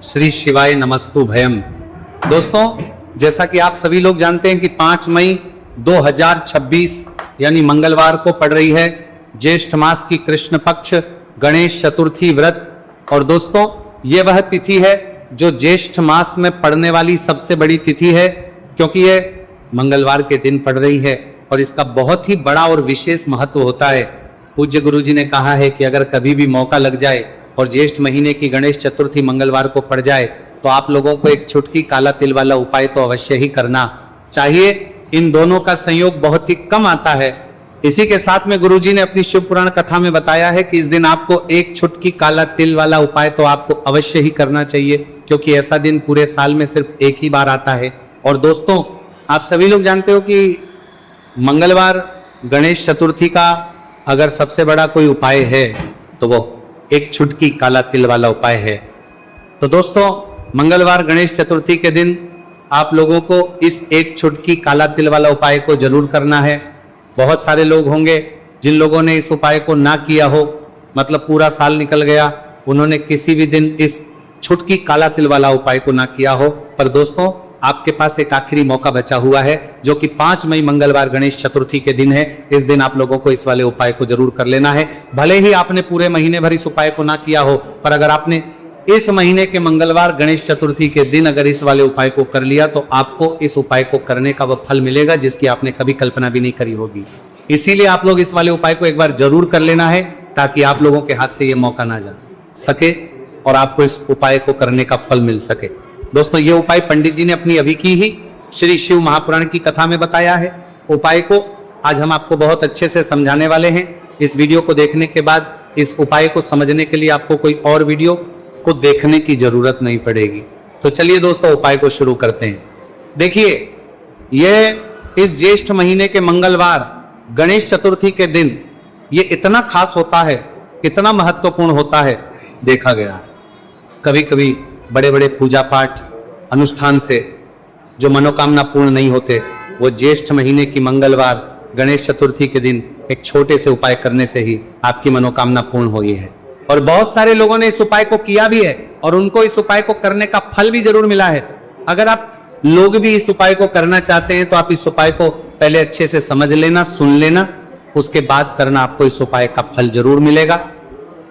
श्री शिवाय नमस्तु भयम। दोस्तों, जैसा कि आप सभी लोग जानते हैं कि 5 मई 2026 यानी मंगलवार को पड़ रही है ज्येष्ठ मास की कृष्ण पक्ष गणेश चतुर्थी व्रत। और दोस्तों, ये वह तिथि है जो ज्येष्ठ मास में पड़ने वाली सबसे बड़ी तिथि है, क्योंकि ये मंगलवार के दिन पड़ रही है और इसका बहुत ही बड़ा और विशेष महत्व होता है। पूज्य गुरु जी ने कहा है कि अगर कभी भी मौका लग जाए और ज्येष्ठ महीने की गणेश चतुर्थी मंगलवार को पड़ जाए तो आप लोगों को एक छुटकी काला तिल वाला उपाय तो अवश्य ही करना चाहिए। इन दोनों का संयोग बहुत ही कम आता है। इसी के साथ में गुरु जी ने अपनी शिव पुराण कथा में बताया है कि इस दिन आपको एक छुटकी काला तिल वाला उपाय तो आपको अवश्य ही करना चाहिए, क्योंकि ऐसा दिन पूरे साल में सिर्फ एक ही बार आता है। और दोस्तों, आप सभी लोग जानते हो कि मंगलवार गणेश चतुर्थी का अगर सबसे बड़ा कोई उपाय है तो वो एक छुटकी काला तिल वाला उपाय है। तो दोस्तों, मंगलवार गणेश चतुर्थी के दिन आप लोगों को इस एक छुटकी काला तिल वाला उपाय को जरूर करना है। बहुत सारे लोग होंगे जिन लोगों ने इस उपाय को ना किया हो, मतलब पूरा साल निकल गया, उन्होंने किसी भी दिन इस छुटकी काला तिल वाला उपाय को ना किया हो। पर दोस्तों, आपके पास एक आखिरी मौका बचा हुआ है, जो कि 5 मई मंगलवार गणेश चतुर्थी के दिन है। इस दिन आप लोगों को इस वाले उपाय को जरूर कर लेना है। भले ही आपने पूरे महीने भर इस उपाय को ना किया हो, पर अगर आपने इस महीने के मंगलवार गणेश चतुर्थी के दिन अगर इस वाले उपाय को कर लिया तो आपको इस उपाय को करने का वह फल मिलेगा जिसकी आपने कभी कल्पना भी नहीं करी होगी। इसीलिए आप लोग इस वाले उपाय को एक बार जरूर कर लेना है, ताकि आप लोगों के हाथ से ये मौका ना जा सके और आपको इस उपाय को करने का फल मिल सके। दोस्तों, ये उपाय पंडित जी ने अपनी अभी की ही श्री शिव महापुराण की कथा में बताया है। उपाय को आज हम आपको बहुत अच्छे से समझाने वाले हैं। इस वीडियो को देखने के बाद इस उपाय को समझने के लिए आपको कोई और वीडियो को देखने की जरूरत नहीं पड़ेगी। तो चलिए दोस्तों, उपाय को शुरू करते हैं। देखिए, यह इस ज्येष्ठ महीने के मंगलवार गणेश चतुर्थी के दिन ये इतना खास होता है, इतना महत्वपूर्ण होता है, देखा गया है कभी कभी बड़े बड़े पूजा पाठ अनुष्ठान से जो मनोकामना पूर्ण नहीं होते, वो ज्येष्ठ महीने की मंगलवार गणेश चतुर्थी के दिन एक छोटे से उपाय करने से ही आपकी मनोकामना पूर्ण हुई है। और बहुत सारे लोगों ने इस उपाय को किया भी है और उनको इस उपाय को करने का फल भी जरूर मिला है। अगर आप लोग भी इस उपाय को करना चाहते हैं तो आप इस उपाय को पहले अच्छे से समझ लेना, सुन लेना, उसके बाद करना, आपको इस उपाय का फल जरूर मिलेगा।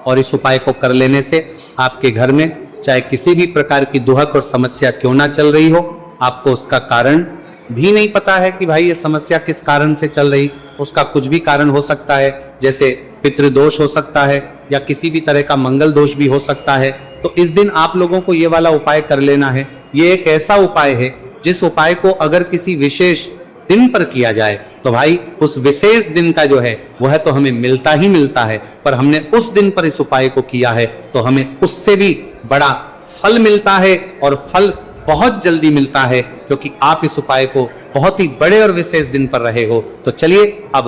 और इस उपाय को कर लेने से आपके घर में चाहे किसी भी प्रकार की दुहक और समस्या क्यों ना चल रही हो, आपको उसका कारण भी नहीं पता है कि भाई ये समस्या किस कारण से चल रही, उसका कुछ भी कारण हो सकता है, जैसे पितृदोष हो सकता है या किसी भी तरह का मंगल दोष भी हो सकता है। तो इस दिन आप लोगों को ये वाला उपाय कर लेना है। ये एक ऐसा उपाय है जिस उपाय को अगर किसी विशेष दिन पर किया जाए तो भाई उस विशेष दिन का जो है वह तो हमें मिलता ही मिलता है, पर हमने उस दिन पर इस उपाय को किया है तो हमें उससे भी बड़ा फल मिलता है, और फल बहुत जल्दी मिलता है, क्योंकि आप इस उपाय को बहुत ही बड़े और विशेष दिन पर रहे हो। तो चलिए अब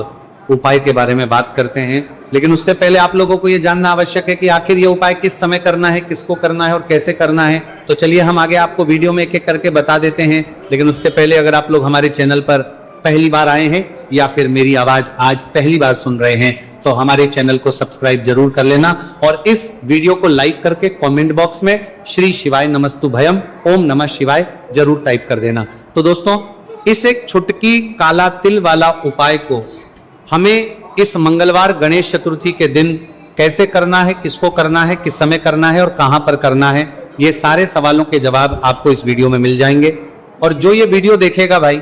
उपाय के बारे में बात करते हैं, लेकिन उससे पहले आप लोगों को यह जानना आवश्यक है कि आखिर ये उपाय किस समय करना है, किसको करना है और कैसे करना है। तो चलिए हम आगे आपको वीडियो में एक एक करके बता देते हैं। लेकिन उससे पहले अगर आप लोग हमारे चैनल पर पहली बार आए हैं या फिर मेरी आवाज आज पहली बार सुन रहे हैं तो हमारे चैनल को सब्सक्राइब जरूर कर लेना, और इस वीडियो को लाइक करके कमेंट बॉक्स में श्री शिवाय नमस्तु भयम ओम नमः शिवाय जरूर टाइप कर देना। तो दोस्तों, इस एक छुटकी काला तिल वाला उपाय को हमें इस मंगलवार गणेश चतुर्थी के दिन कैसे करना है, किसको करना है, किस समय करना है और कहां पर करना है, ये सारे सवालों के जवाब आपको इस वीडियो में मिल जाएंगे। और जो ये वीडियो देखेगा भाई,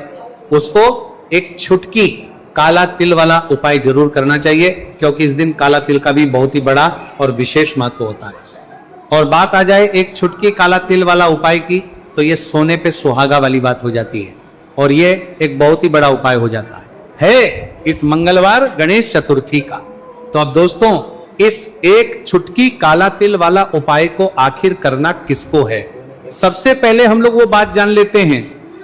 उसको एक छुटकी काला तिल वाला उपाय जरूर करना चाहिए, क्योंकि इस दिन काला तिल का भी बहुत ही बड़ा और विशेष महत्व होता है। और बात आ जाए एक छुटकी काला तिल वाला उपाय की, तो ये सोने पे सुहागा वाली बात हो जाती है, और ये एक बहुत ही बड़ा उपाय हो जाता है इस मंगलवार गणेश चतुर्थी का। तो अब दोस्तों, इस एक छुटकी काला तिल वाला उपाय को आखिर करना किसको है, सबसे पहले हम लोग वो बात जान लेते हैं।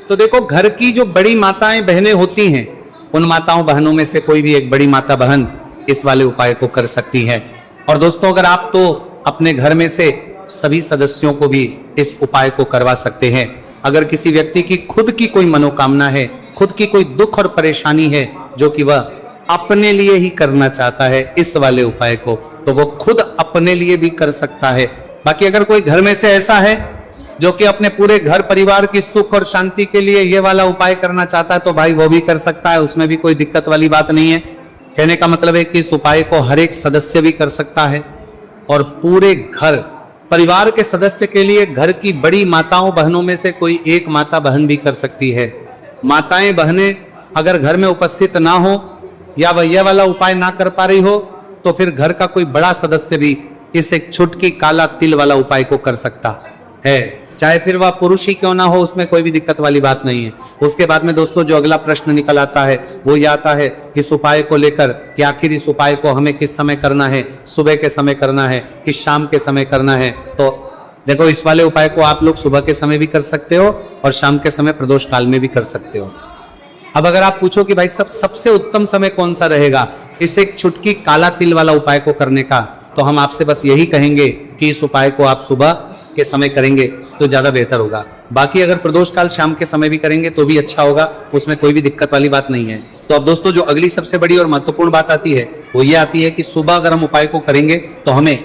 तो देखो, घर की जो बड़ी माताएं बहनें होती हैं, उन माताओं बहनों में से कोई भी एक बड़ी माता बहन इस वाले उपाय को कर सकती है। और दोस्तों, अगर आप तो अपने घर में से सभी सदस्यों को भी इस उपाय को करवा सकते हैं। अगर किसी व्यक्ति की खुद की कोई मनोकामना है, खुद की कोई दुख और परेशानी है जो कि वह अपने लिए ही करना चाहता है इस वाले उपाय को, तो वो खुद अपने लिए भी कर सकता है। बाकी अगर कोई घर में से ऐसा है जो कि अपने पूरे घर परिवार की सुख और शांति के लिए ये वाला उपाय करना चाहता है तो भाई वो भी कर सकता है, उसमें भी कोई दिक्कत वाली बात नहीं है। कहने का मतलब है कि इस उपाय को हर एक सदस्य भी कर सकता है और पूरे घर परिवार के सदस्य के लिए घर की बड़ी माताओं बहनों में से कोई एक माता बहन भी कर सकती है। माताएं बहनें अगर घर में उपस्थित ना हो या वह यह वाला उपाय ना कर पा रही हो तो फिर घर का कोई बड़ा सदस्य भी इस एक छुटकी काला तिल वाला उपाय को कर सकता है, चाहे फिर वह पुरुष ही क्यों ना हो, उसमें कोई भी दिक्कत वाली बात नहीं है। उसके बाद में दोस्तों जो अगला प्रश्न निकल आता है वो ये आता है इस उपाय को लेकर कि आखिर इस उपाय को हमें किस समय करना है, सुबह के समय करना है कि शाम के समय करना है। तो देखो इस वाले उपाय को आप लोग सुबह के समय भी कर सकते हो और शाम के समय प्रदोष काल में भी कर सकते हो। अब अगर आप पूछो कि भाई सबसे उत्तम समय कौन सा रहेगा इस एक छुटकी काला तिल वाला उपाय को करने का, तो हम आपसे बस यही कहेंगे कि इस उपाय को आप सुबह के समय करेंगे तो ज्यादा बेहतर होगा। बाकी अगर प्रदोष काल शाम के समय भी करेंगे तो भी अच्छा होगा, उसमें कोई भी दिक्कत वाली बात नहीं है। तो अब दोस्तों जो अगली सबसे बड़ी और महत्वपूर्ण बात आती है वो ये आती है कि सुबह अगर हम उपाय को करेंगे तो हमें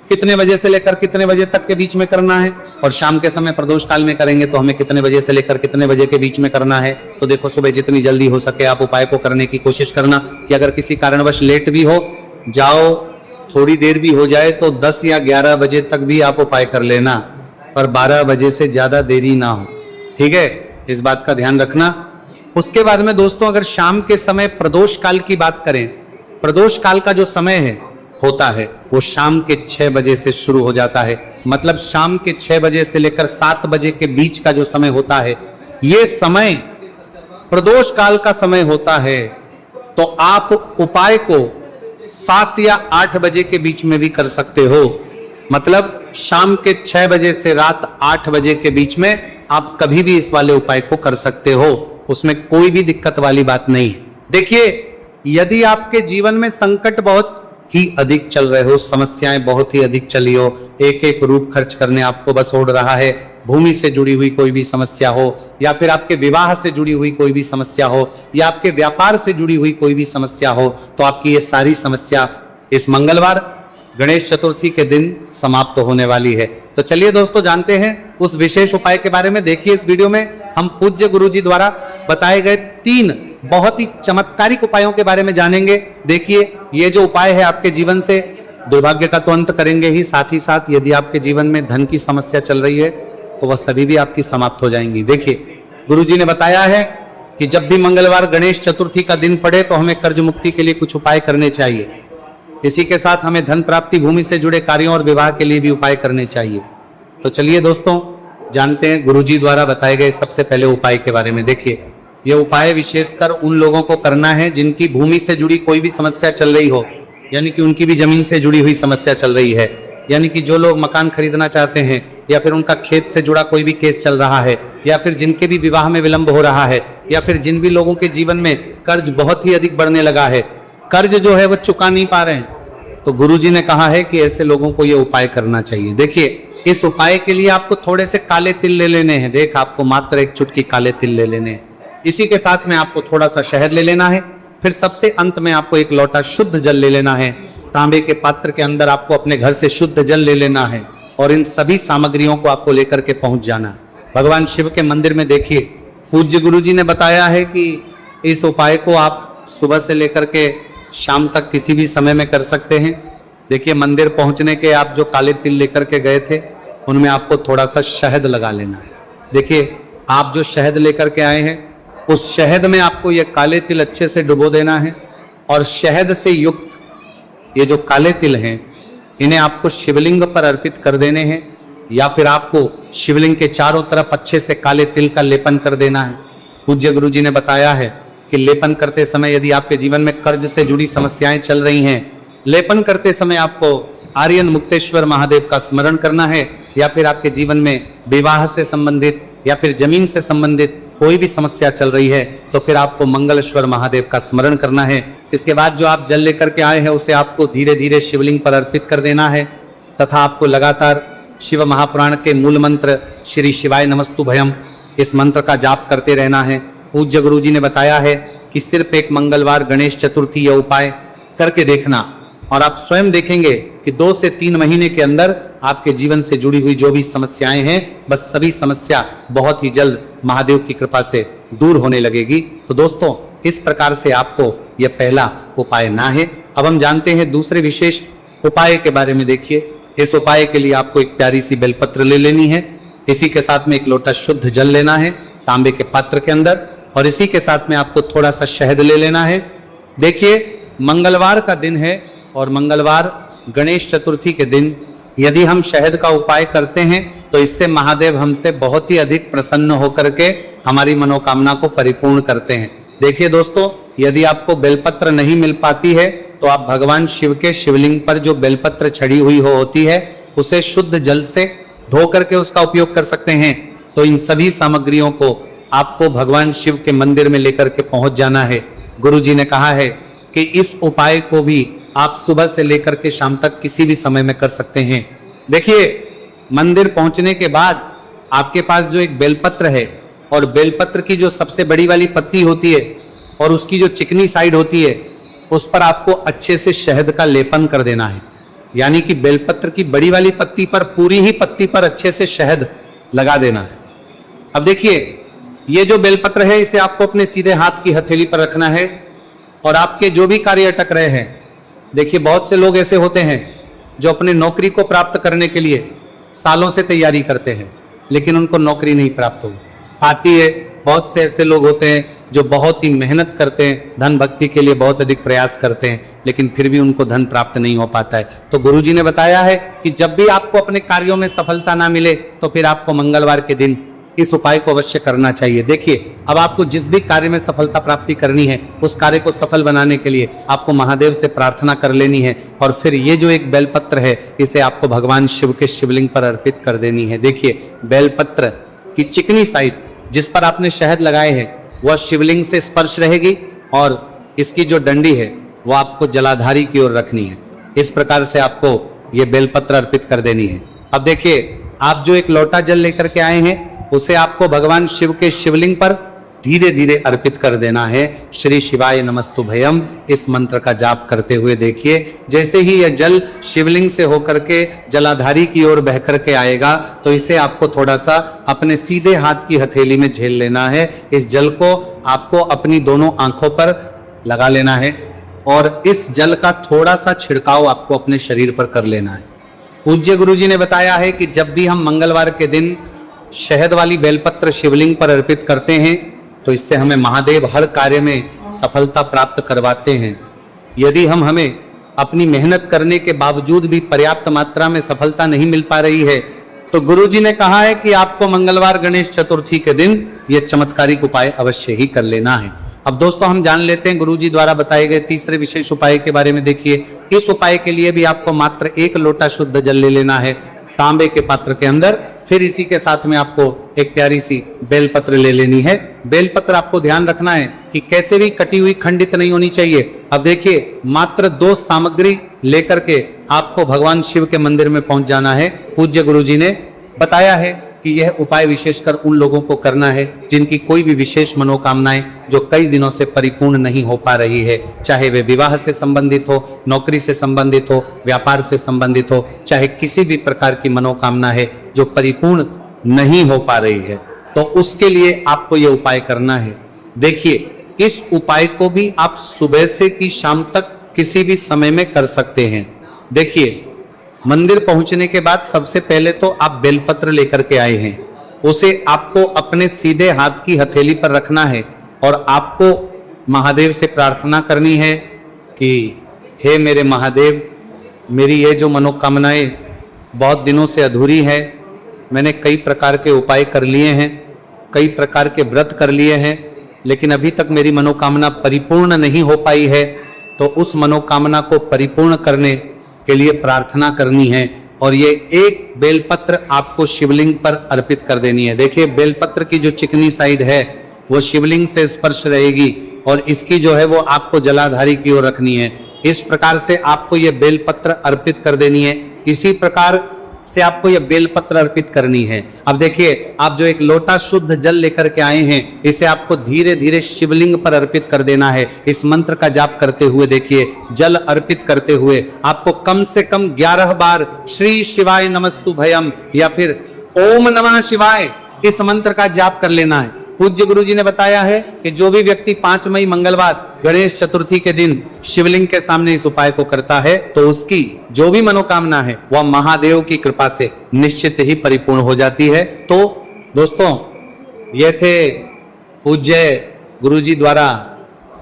कितने बजे से लेकर कितने बजे तक के बीच में करना है, और शाम के समय प्रदोष काल में करेंगे तो हमें कितने बजे से लेकर कितने बजे के बीच में करना है। तो देखो सुबह जितनी जल्दी हो सके आप उपाय को करने की कोशिश करना, कि अगर किसी कारणवश लेट भी हो जाओ, थोड़ी देर भी हो जाए तो 10 या 11 बजे तक भी आप उपाय कर लेना, पर 12 बजे से ज्यादा देरी ना हो, ठीक है, इस बात का ध्यान रखना। उसके बाद में दोस्तों अगर शाम के समय प्रदोष काल की बात करें, प्रदोष काल का जो समय है होता है वो शाम के 6 बजे से शुरू हो जाता है। मतलब शाम के 6 बजे से लेकर 7 बजे के बीच का जो समय होता है ये समय प्रदोष काल का समय होता है। तो आप उपाय को 7 या 8 बजे के बीच में भी कर सकते हो। मतलब शाम के 6 बजे से रात 8 बजे के बीच में आप कभी भी इस वाले उपाय को कर सकते हो, उसमें कोई भी दिक्कत वाली बात नहीं है। देखिए यदि आपके जीवन में संकट बहुत ही अधिक चल रहे हो, समस्याएं बहुत ही अधिक चली हो, एक एक रूप खर्च करने आपको बस ओढ़ रहा है, भूमि से जुड़ी हुई कोई भी समस्या हो या फिर आपके विवाह से जुड़ी हुई कोई भी समस्या हो या आपके व्यापार से जुड़ी हुई कोई भी समस्या हो, तो आपकी ये सारी समस्या इस मंगलवार गणेश चतुर्थी के दिन समाप्त होने वाली है। तो चलिए दोस्तों जानते हैं उस विशेष उपाय के बारे में। देखिए इस वीडियो में हम पूज्य गुरुजी द्वारा बताए गए 3 बहुत ही चमत्कारिक उपायों के बारे में जानेंगे। देखिए ये जो उपाय है आपके जीवन से दुर्भाग्य का तो अंत करेंगे ही, साथ ही साथ यदि आपके जीवन में धन की समस्या चल रही है तो वह सभी भी आपकी समाप्त हो जाएंगी। देखिए गुरुजी ने बताया है कि जब भी मंगलवार गणेश चतुर्थी का दिन पड़े तो हमें कर्ज मुक्ति के लिए कुछ उपाय करने चाहिए। इसी के साथ हमें धन प्राप्ति, भूमि से जुड़े कार्यों और विवाह के लिए भी उपाय करने चाहिए। तो चलिए दोस्तों जानते हैं गुरुजी द्वारा बताए गए सबसे पहले उपाय के बारे में। देखिए यह उपाय विशेषकर उन लोगों को करना है जिनकी भूमि से जुड़ी कोई भी समस्या चल रही हो, यानी कि उनकी भी जमीन से जुड़ी हुई समस्या चल रही है, यानी कि जो लोग मकान खरीदना चाहते हैं या फिर उनका खेत से जुड़ा कोई भी केस चल रहा है या फिर जिनके भी विवाह में विलंब हो रहा है या फिर जिन भी लोगों के जीवन में कर्ज बहुत ही अधिक बढ़ने लगा है, कर्ज जो है वो चुका नहीं पा रहे हैं, तो गुरुजी ने कहा है कि ऐसे लोगों को यह उपाय करना चाहिए। देखिए इस उपाय के लिए आपको थोड़े से काले तिल ले लेने हैं। देख आपको मात्र एक चुटकी काले तिल ले लेने हैं। इसी के साथ में आपको थोड़ा सा शहद ले लेना है। फिर सबसे अंत में आपको एक लोटा शुद्ध जल ले लेना है। तांबे के पात्र के अंदर आपको अपने घर से शुद्ध जल ले लेना है और इन सभी सामग्रियों को आपको लेकर के पहुंच जाना है भगवान शिव के मंदिर में। देखिए पूज्य गुरुजी ने बताया है कि इस उपाय को आप सुबह से लेकर के शाम तक किसी भी समय में कर सकते हैं। देखिए मंदिर पहुंचने के आप जो काले तिल लेकर के गए थे उनमें आपको थोड़ा सा शहद लगा लेना है। देखिए आप जो शहद लेकर के आए हैं उस शहद में आपको ये काले तिल अच्छे से डुबो देना है और शहद से युक्त ये जो काले तिल हैं इन्हें आपको शिवलिंग पर अर्पित कर देने हैं या फिर आपको शिवलिंग के चारों तरफ अच्छे से काले तिल का लेपन कर देना है। पूज्य गुरुजी ने बताया है कि लेपन करते समय यदि आपके जीवन में कर्ज से जुड़ी समस्याएं चल रही हैं, लेपन करते समय आपको आर्यन मुक्तेश्वर महादेव का स्मरण करना है या फिर आपके जीवन में विवाह से संबंधित या फिर जमीन से संबंधित कोई भी समस्या चल रही है तो फिर आपको मंगलेश्वर महादेव का स्मरण करना है। इसके बाद जो आप जल लेकर के आए हैं उसे आपको धीरे धीरे शिवलिंग पर अर्पित कर देना है तथा आपको लगातार शिव महापुराण के मूल मंत्र श्री शिवाय नमस्तुभयम इस मंत्र का जाप करते रहना है। पूज्य गुरुजी ने बताया है कि सिर्फ एक मंगलवार गणेश चतुर्थी यह उपाय करके देखना और आप स्वयं देखेंगे कि 2 से 3 महीने के अंदर आपके जीवन से जुड़ी हुई जो भी समस्याएं हैं, बस सभी समस्या बहुत ही जल्द महादेव की कृपा से दूर होने लगेगी। तो दोस्तों, इस प्रकार से आपको यह पहला उपाय ना है। अब हम जानते हैं दूसरे विशेष उपाय के बारे में। देखिए, इस उपाय के लिए आपको एक प्यारी सी बेलपत्र ले लेनी है। इसी के साथ में एक लोटा शुद्ध जल लेना है तांबे के पात्र के अंदर, और इसी के साथ में आपको थोड़ा सा शहद ले लेना है। देखिए, मंगलवार का दिन है और मंगलवार गणेश चतुर्थी के दिन यदि हम शहद का उपाय करते हैं तो इससे महादेव हमसे बहुत ही अधिक प्रसन्न होकर के हमारी मनोकामना को परिपूर्ण करते हैं। देखिए दोस्तों, यदि आपको बेलपत्र नहीं मिल पाती है तो आप भगवान शिव के शिवलिंग पर जो बेलपत्र छड़ी हुई होती है उसे शुद्ध जल से धो करके उसका उपयोग कर सकते हैं। तो इन सभी सामग्रियों को आपको भगवान शिव के मंदिर में लेकर के पहुंच जाना है। गुरु जी ने कहा है कि इस उपाय को भी आप सुबह से लेकर के शाम तक किसी भी समय में कर सकते हैं। देखिए, मंदिर पहुंचने के बाद आपके पास जो एक बेलपत्र है और बेलपत्र की जो सबसे बड़ी वाली पत्ती होती है और उसकी जो चिकनी साइड होती है उस पर आपको अच्छे से शहद का लेपन कर देना है। यानी कि बेलपत्र की बड़ी वाली पत्ती पर, पूरी ही पत्ती पर अच्छे से शहद लगा देना है। अब देखिए, ये जो बेलपत्र है इसे आपको अपने सीधे हाथ की हथेली पर रखना है और आपके जो भी कार्य अटक रहे हैं, देखिए बहुत से लोग ऐसे होते हैं जो अपने नौकरी को प्राप्त करने के लिए सालों से तैयारी करते हैं लेकिन उनको नौकरी नहीं प्राप्त हो पाती है। बहुत से ऐसे लोग होते हैं जो बहुत ही मेहनत करते हैं, धन भक्ति के लिए बहुत अधिक प्रयास करते हैं, लेकिन फिर भी उनको धन प्राप्त नहीं हो पाता है। तो गुरुजी ने बताया है कि जब भी आपको अपने कार्यों में सफलता ना मिले तो फिर आपको मंगलवार के दिन इस उपाय को अवश्य करना चाहिए। देखिए, अब आपको जिस भी कार्य में सफलता प्राप्ति करनी है उस कार्य को सफल बनाने के लिए आपको महादेव से प्रार्थना कर लेनी है और फिर ये जो एक बेलपत्र है इसे आपको भगवान शिव के शिवलिंग पर अर्पित कर देनी है। देखिए, बेलपत्र की चिकनी साइड जिस पर आपने शहद लगाए हैं वह शिवलिंग से स्पर्श रहेगी और इसकी जो डंडी है वो आपको जलाधारी की ओर रखनी है। इस प्रकार से आपको ये बेलपत्र अर्पित कर देनी है। अब देखिए, आप जो एक लोटा जल लेकर के आए हैं उसे आपको भगवान शिव के शिवलिंग पर धीरे धीरे अर्पित कर देना है। श्री शिवाय नमस्तुभयम इस मंत्र का जाप करते हुए देखिए, जैसे ही यह जल शिवलिंग से होकर के जलाधारी की ओर बह करके आएगा तो इसे आपको थोड़ा सा अपने सीधे हाथ की हथेली में झेल लेना है। इस जल को आपको अपनी दोनों आंखों पर लगा लेना है और इस जल का थोड़ा सा छिड़काव आपको अपने शरीर पर कर लेना है। पूज्य गुरु जी ने बताया है कि जब भी हम मंगलवार के दिन शहद वाली बेलपत्र शिवलिंग पर अर्पित करते हैं तो इससे हमें महादेव हर कार्य में सफलता प्राप्त करवाते हैं। यदि हमें अपनी मेहनत करने के बावजूद भी पर्याप्त मात्रा में सफलता नहीं मिल पा रही है तो गुरुजी ने कहा है कि आपको मंगलवार गणेश चतुर्थी के दिन यह चमत्कारिक उपाय अवश्य ही कर लेना है। अब दोस्तों, हम जान लेते हैं गुरुजी द्वारा बताए गए तीसरे विशेष उपाय के बारे में। देखिए, इस उपाय के लिए भी आपको मात्र 1 लोटा शुद्ध जल ले लेना है तांबे के पात्र के अंदर। फिर इसी के साथ में आपको एक प्यारी सी बेलपत्र ले लेनी है। बेलपत्र आपको ध्यान रखना है कि कैसे भी कटी हुई खंडित नहीं होनी चाहिए। अब देखिए, मात्र 2 सामग्री लेकर के आपको भगवान शिव के मंदिर में पहुंच जाना है। पूज्य गुरुजी ने बताया है कि यह उपाय विशेषकर उन लोगों को करना है जिनकी कोई भी विशेष मनोकामनाएं जो कई दिनों से परिपूर्ण नहीं हो पा रही है, चाहे वे विवाह से संबंधित हो, नौकरी से संबंधित हो, व्यापार से संबंधित हो, चाहे किसी भी प्रकार की मनोकामना है जो परिपूर्ण नहीं हो पा रही है, तो उसके लिए आपको यह उपाय करना है। देखिए, इस उपाय को भी आप सुबह से की शाम तक किसी भी समय में कर सकते हैं। देखिए, मंदिर पहुंचने के बाद सबसे पहले तो आप बेलपत्र लेकर के आए हैं, उसे आपको अपने सीधे हाथ की हथेली पर रखना है और आपको महादेव से प्रार्थना करनी है कि हे मेरे महादेव, मेरी ये जो मनोकामनाएं बहुत दिनों से अधूरी है, मैंने कई प्रकार के उपाय कर लिए हैं, कई प्रकार के व्रत कर लिए हैं, लेकिन अभी तक मेरी मनोकामना परिपूर्ण नहीं हो पाई है। तो उस मनोकामना को परिपूर्ण करने के लिए प्रार्थना करनी है और ये एक बेलपत्र आपको शिवलिंग पर अर्पित कर देनी है। देखिए, बेलपत्र की जो चिकनी साइड है वो शिवलिंग से स्पर्श रहेगी और इसकी जो है वो आपको जलाधारी की ओर रखनी है। इस प्रकार से आपको ये बेलपत्र अर्पित कर देनी है। इसी प्रकार से आपको यह बेलपत्र अर्पित करनी है। अब देखिए, आप जो एक लोटा शुद्ध जल लेकर के आए हैं, इसे आपको धीरे धीरे शिवलिंग पर अर्पित कर देना है। इस मंत्र का जाप करते हुए देखिए, जल अर्पित करते हुए आपको कम से कम 11 बार श्री शिवाय नमस्तु भयम या फिर ओम नमः शिवाय इस मंत्र का जाप कर लेना है। पूज्य गुरु जी ने बताया है कि जो भी व्यक्ति 5 मई मंगलवार गणेश चतुर्थी के दिन शिवलिंग के सामने इस उपाय को करता है तो उसकी जो भी मनोकामना है वह महादेव की कृपा से निश्चित ही परिपूर्ण हो जाती है। तो दोस्तों, ये थे पूज्य गुरु जी द्वारा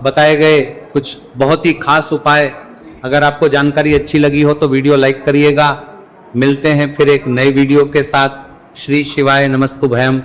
बताए गए कुछ बहुत ही खास उपाय। अगर आपको जानकारी अच्छी लगी हो तो वीडियो लाइक करिएगा। मिलते हैं फिर एक नए वीडियो के साथ। श्री शिवाय नमस्तु भयम।